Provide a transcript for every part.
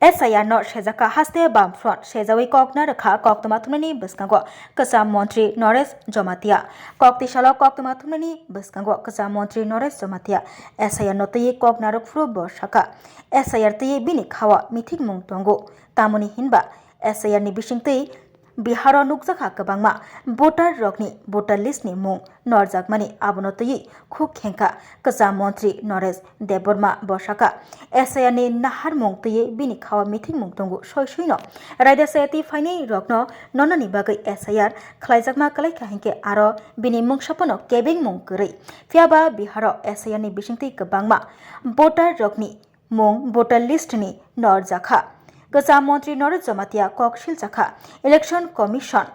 SIR no Shezaka haste bam front Shezawi Kokna Rakha Koktomatumani Biskango Kasam Montri Norris Jomatia Kokti Shalok Koktomatumani Biskango Kasam Montri Norris Jomatia SIR no Taye Kokna Rokfru Boshaka SIR Taye Binik Hawa Mitik Mung Tongo Tamuni Hinba SIR ni Bishingte Biharo Nukzaka Kabangma Voter Rokni Voter List ni Mung Norjakmani Abonotoyi Khuk Henka Kasam Montri Norris Deborma Boshaka SIR ni Nahar Mung Taye Bini Khawa Meeting Mung Tongo Shoishuino Raida Sayati Faini Rokno Nonani Bagai SIR Khlaijakma Kalai Kahinke Aro Bini Mung Shapono Kebing Mung Kuri Fiaba Biharo SIR ni Bishingti Kabangma Voter Rokni Mung Voter List ni Norjaka Kasam Montri Norris Jomatia Kokshil Jaka Election Commission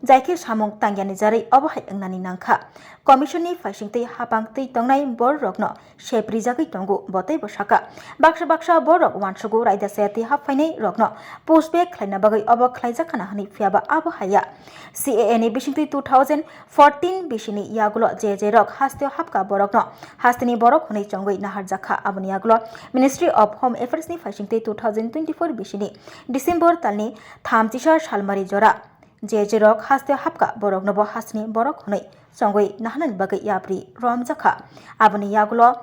Jaike Samung Tangyani Jari Obahai Angnani Nangkha Commission ni Faishingte Hapangte Tongnai Bor Rokno Shepri Jaki Tongu Botai Boshaka Baksha Borok Wanshugu Raida Sayati Hafaine Rokno Postback Klaina Bagai Obo Klaijakana Hani Fiaba Abahaya CAA Bishingte 2014 Bishini Yagulo JJ Rock Hastio Hapka Borokno Hastini Borok Hone Chongoi Nahar Jaka Abuni Yagulo Ministry of Home Affairs ni Faishingte 2024 Bishini December Talni Thamtisha Shalmari Jora JJ Rock Hastio Hapka Borok Nobo Hastini Borok Hone Chongoi Nahanan Bagai Yapri Rom Jaka Abuni Yagulo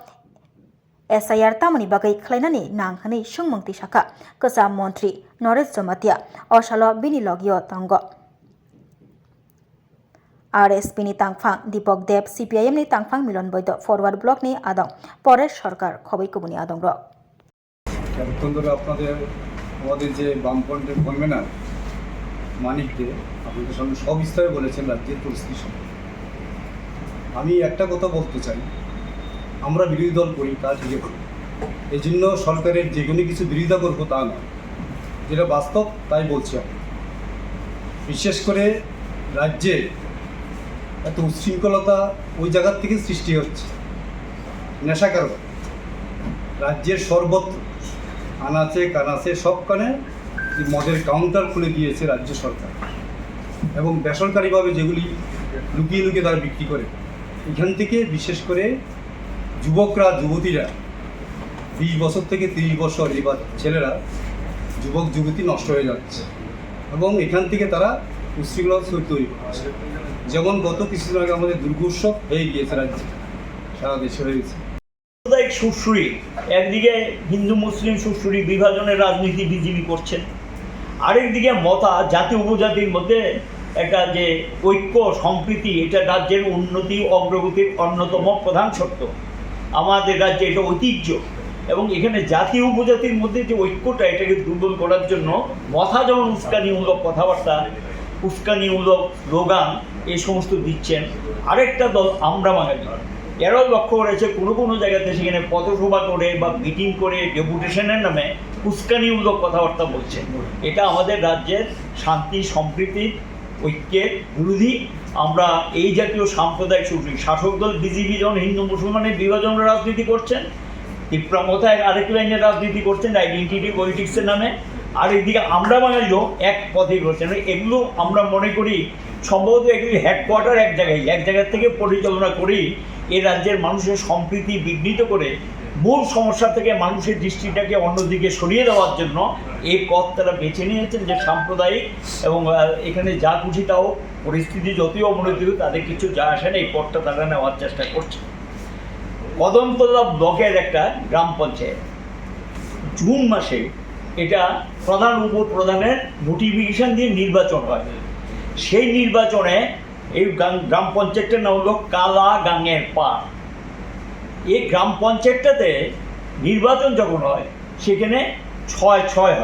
SIR Tamani Bagai Klainani Nanghani Shungmungti Shaka Kasam Montri Norris Jomatia Oshalo Bini Logio Tongo RSP ni Tangfang Dipok Deb CPIM ni Tangfang Milon Boydo Forward Block ni Adong Pore Sarkar Khoboi Kubuni Adong Ro এতক্ষণ আপনাদের আমাদের যে বামফ্রন্টের convener মানিক দে আপনাদের সামনে সবিস্তারে বলেছেন রাজ্যের পরিস্থিতি সম্পর্কে। আমি একটা কথা বলতে চাই, আমরা বিরোধী দল করি তা ঠিক করি, এই জন্য সরকারের যে কোনো কিছু বিরোধিতা করবো তা নয়, যেটা বাস্তব তাই বলছি। আমি বিশেষ করে রাজ্যে এত উচ্ছৃঙ্খলতা ওই জায়গার থেকে সৃষ্টি হচ্ছে। নেশা কারবার রাজ্যের সর্বত্র আনাচে কানাচে সবখানে মদের কাউন্টার খুলে দিয়েছে রাজ্য সরকার, এবং বেসরকারিভাবে যেগুলি লুকিয়ে লুকিয়ে তারা বিক্রি করে। এখান থেকে বিশেষ করে যুবকরা যুবতীরা 20 বছর থেকে 30 বছর এবার ছেলেরা যুবক যুবতী নষ্ট হয়ে যাচ্ছে, এবং এখান থেকে তারা উচ্ছৃঙ্খলতা তৈরি করছে। যেমন গত কিছুদিন আগে আমাদের দুর্গোৎসব হয়ে গিয়েছে, রাজ্যে সারা দেশে হয়েছে। সাম্প্রদায়িক সুরসুরি, একদিকে হিন্দু মুসলিম সুরসুরি বিভাজনের রাজনীতি বিজেপি করছেন, আরেকদিকে মতা জাতি উপজাতির মধ্যে একটা যে ঐক্য সম্প্রীতি, এটা রাজ্যের উন্নতি অগ্রগতির অন্যতম প্রধান শর্ত। আমাদের রাজ্যে এটা ঐতিহ্য, এবং এখানে জাতি উপজাতির মধ্যে যে ঐক্যটা, এটাকে দুর্বল করার জন্য মথা যেমন উস্কানিমূলক কথাবার্তা, উস্কানিমূলক স্লোগান এই সমস্ত দিচ্ছেন। আরেকটা দল আমরা বাঙালি, এরাও লক্ষ্য করেছে কোনো জায়গাতে সেখানে পথসভা করে বা মিটিং করে ডেপুটেশনের নামে উস্কানিমূলক কথাবার্তা বলছে। এটা আমাদের রাজ্যের শান্তি সম্প্রীতি ঐক্যের বিরোধী। আমরা এই জাতীয় সাম্প্রদায়িক সুরসুরি, শাসক দল বিজেপি যখন হিন্দু মুসলমানের বিভাজনের রাজনীতি করছেন, তীব্রমতায় আরেক লাইনের রাজনীতি করছেন আইডেন্টিটি পলিটিক্সের নামে, আরেকদিকে আমরা বাঙালিও এক পথে করছেন। এগুলো আমরা মনে করি সম্ভবত এগুলি হেডকোয়ার্টার এক জায়গার থেকে পরিচালনা করেই এই রাজ্যের মানুষের সম্প্রীতি বিঘ্নিত করে মূল সমস্যা থেকে মানুষের দৃষ্টিটাকে অন্যদিকে সরিয়ে দেওয়ার জন্য এই পথ তারা বেছে নিয়েছেন, যে সাম্প্রদায়িক এবং এখানে যা খুশি তাও পরিস্থিতি যতই অবনতি হোক তাদের কিছু যা আসে না, এই পথটা তারা নেওয়ার চেষ্টা করছে। কদমতলা ব্লকের একটা গ্রাম পঞ্চায়েত জুন মাসে এটা প্রধান উপপ্রধানের নোটিফিকেশন দিয়ে নির্বাচন হয়। সেই নির্বাচনে এই গ্রাম পঞ্চায়েতটার নাম হলো কালা গাঙের পাড়। এই গ্রাম পঞ্চায়েতটাতে নির্বাচন যখন হয় সেখানে 6-6 হয়,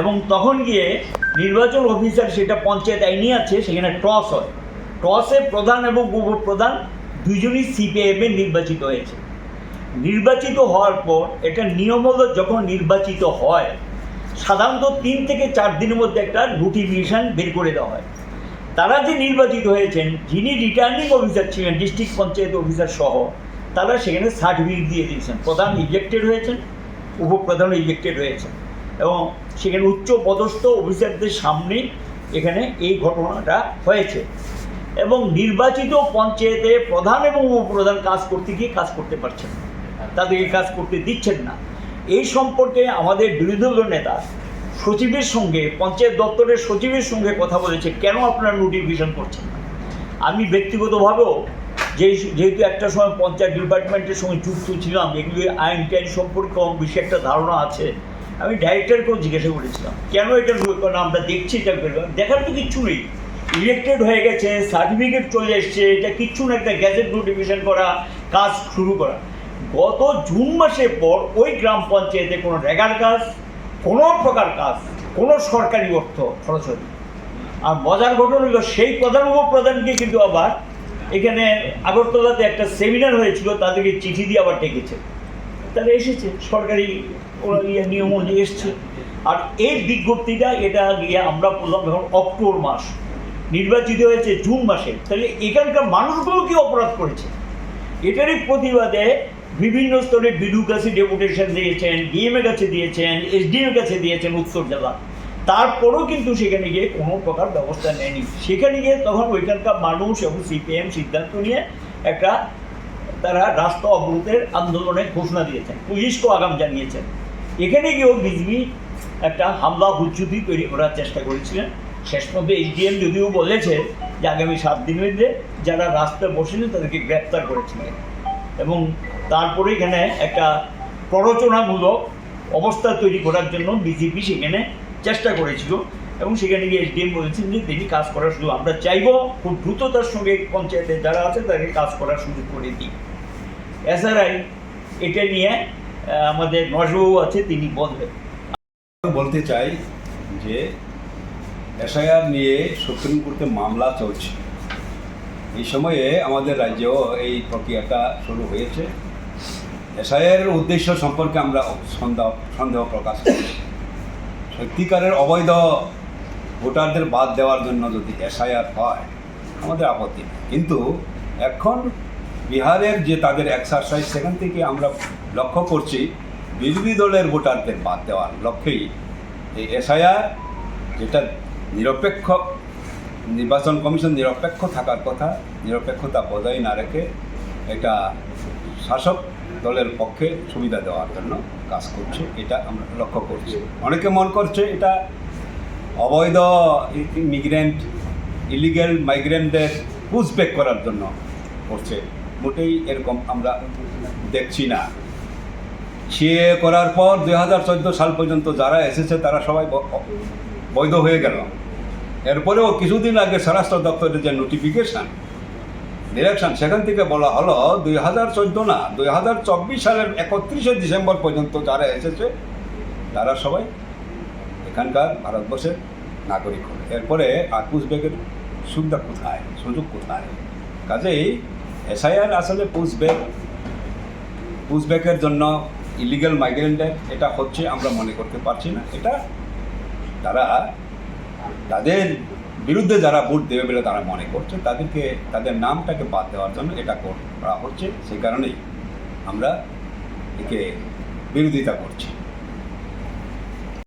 এবং তখন গিয়ে নির্বাচন অফিসার, সেটা পঞ্চায়েত আইনি আছে, সেখানে টস হয়। টসে প্রধান এবং উপপ্রধান দুজনই সিপিআইএম নির্বাচিত হয়েছে। নির্বাচিত হওয়ার পর এটা নিয়ম হলো, যখন নির্বাচিত হয় সাধারণত 3 থেকে 4 দিনের মধ্যে একটা নোটিফিকেশন বের করে দেওয়া হয়। তারা যে নির্বাচিত হয়েছেন, যিনি রিটার্নিং অফিসার ছিলেন ডিস্ট্রিক্ট পঞ্চায়েত অফিসার সহ, তারা সেখানে সার্টিফিকেট দিয়ে দিয়েছেন। প্রধান ইজেক্টেড হয়েছেন, উপপ্রধান ইজেক্টেড হয়েছেন, এবং সেখানে উচ্চ পদস্থ অফিসারদের সামনে এখানে এই ঘটনাটা হয়েছে। এবং নির্বাচিত পঞ্চায়েতে প্রধান এবং উপপ্রধান কাজ করতে গিয়ে কাজ করতে পারছেন না, তাদেরকে কাজ করতে দিচ্ছেন না। এই সম্পর্কে আমাদের বিরোধী দল নেতা সচিবের সঙ্গে, পঞ্চায়েত দপ্তরের সচিবের সঙ্গে কথা বলেছে, কেন আপনারা নোটিফিকেশন করছেন না। আমি ব্যক্তিগতভাবেও যেহেতু একটা সময় পঞ্চায়েত ডিপার্টমেন্টের সঙ্গে যুক্ত ছিলাম, এগুলি আইন টাইন সম্পর্কে কম বেশি একটা ধারণা আছে, আমি ডাইরেক্টরকেও জিজ্ঞাসা করেছিলাম কেন এটা আমরা দেখছি, এটা দেখার তো কিচ্ছু নেই। ইলেক্টেড হয়ে গেছে, সার্টিফিকেট চলে এসছে, এটা কিচ্ছু না, একটা গ্যাজেট নোটিফিকেশন করা, কাজ শুরু করা। গত জুন মাসের পর ওই গ্রাম পঞ্চায়েতে কোনো রেগার কাজ, কোনো প্রকার কাজ, কোনো সরকারি অর্থ খরচ হয়নি। আর মজার ঘটনা হলো সেই প্রধান উপপ্রধানকে কিন্তু আবার এখানে আগরতলাতে একটা সেমিনার হয়েছিল, তাদেরকে চিঠি দিয়ে আবার ডেকেছে, তারা এসেছে, সরকারি নিয়ম অনুযায়ী এসছে। আর এই বিজ্ঞপ্তিটা এটা গিয়ে আমরা বললাম এখন অক্টোবর মাস, নির্বাচিত হয়েছে জুন মাসে, তাহলে এখানকার মানুষগুলো কি অপরাধ করেছে? এটারই প্রতিবাদে বিভিন্ন স্তরে বিডিও কাছে ডেপুটেশন দিয়েছেন, ডিএমএ কাছে দিয়েছেন, এসডিএম কাছে দিয়েছেন উত্তর জেলা, তারপরেও কিন্তু সেখানে গিয়ে কোনো প্রকার ব্যবস্থা নেয়নি। সেখানে গিয়ে তখন ওইখানকার মানুষ এবং সিপিএম সিদ্ধান্ত নিয়ে একটা তারা রাস্তা অবরোধের আন্দোলনের ঘোষণা দিয়েছেন, পুলিশকেও আগাম জানিয়েছেন। এখানে গিয়েও বিজেপি একটা হামলা হুজ্জুতি তৈরি করার চেষ্টা করেছিলেন। শেষ পর্যন্ত এসডিএম যদিও বলেছে যে আগামী 7 দিনের মধ্যে যারা রাস্তায় বসেছেন তাদেরকে গ্রেপ্তার করেছিলেন, এবং তারপরে এখানে একটা প্ররোচনামূলক অবস্থা তৈরি করার জন্য বিজেপি সেখানে চেষ্টা করেছিল, এবং সেখানে গিয়ে এসডিএম বলেছেন যে তিনি কাজ করার সুযোগ, আমরা চাইব খুব দ্রুততার সঙ্গে পঞ্চায়েতে যারা আছে তাদেরকে কাজ করার সুযোগ করে দিই। এছাড়াই এটা নিয়ে আমাদের নজরবাবু আছে, তিনি বলবেন। বলতে চাই যে এসআইআর নিয়ে সুপ্রিম কোর্টে মামলা চলছে, এই সময়ে আমাদের রাজ্যেও এই প্রক্রিয়াটা শুরু হয়েছে। এসআইআর উদ্দেশ্য সম্পর্কে আমরা সন্দেহ প্রকাশ করছি। সত্যিকারের অবৈধ ভোটারদের বাদ দেওয়ার জন্য যদি এসআইআর হয় আমাদের আপত্তি নেই, কিন্তু এখন বিহারের যে তাদের এক্সারসাইজ, সেখান থেকে আমরা লক্ষ্য করছি বিরোধী দলের ভোটারদের বাদ দেওয়ার লক্ষ্যেই এই এসআইআর, যেটা নিরপেক্ষ নির্বাচন কমিশন নিরপেক্ষ থাকার কথা, নিরপেক্ষতা বজায় না রেখে এটা শাসক দলের পক্ষে সুবিধা দেওয়ার জন্য কাজ করছে, এটা আমরা লক্ষ্য করছি। অনেকে মনে করছে এটা অবৈধ ইমিগ্রেন্ট, ইলিগ্যাল মাইগ্রেন্টদের পুশব্যাক করার জন্য করছে, মোটেই এরকম আমরা দেখছি না। সিএ করার পর 2014 সাল পর্যন্ত যারা এসেছে তারা সবাই বৈধ হয়ে গেল। এরপরেও কিছুদিন আগে স্বরাষ্ট্র দপ্তরের যে নোটিফিকেশান ডিরেকশন, সেখান থেকে বলা হলো 2014 না, 2024 সালের 31শে ডিসেম্বর পর্যন্ত যারা এসেছে তারা সবাই এখানকার ভারতবর্ষের নাগরিক হবে। এরপরে আর পুশব্যাকের সুবিধা কোথায়, সুযোগ কোথায়? কাজেই এসআইআর আসলে পুশব্যাকের জন্য ইলিগাল মাইগ্রেন্টের এটা হচ্ছে আমরা মনে করতে পারছি না। এটা তারা তাদের বিরুদ্ধে যারা ভোট দেবে বলে তারা মনে করছে, তাদেরকে তাদের নামটাকে বাদ দেওয়ার জন্য এটা করা হচ্ছে। সেই কারণেই আমরা একে বিরোধিতা করছি।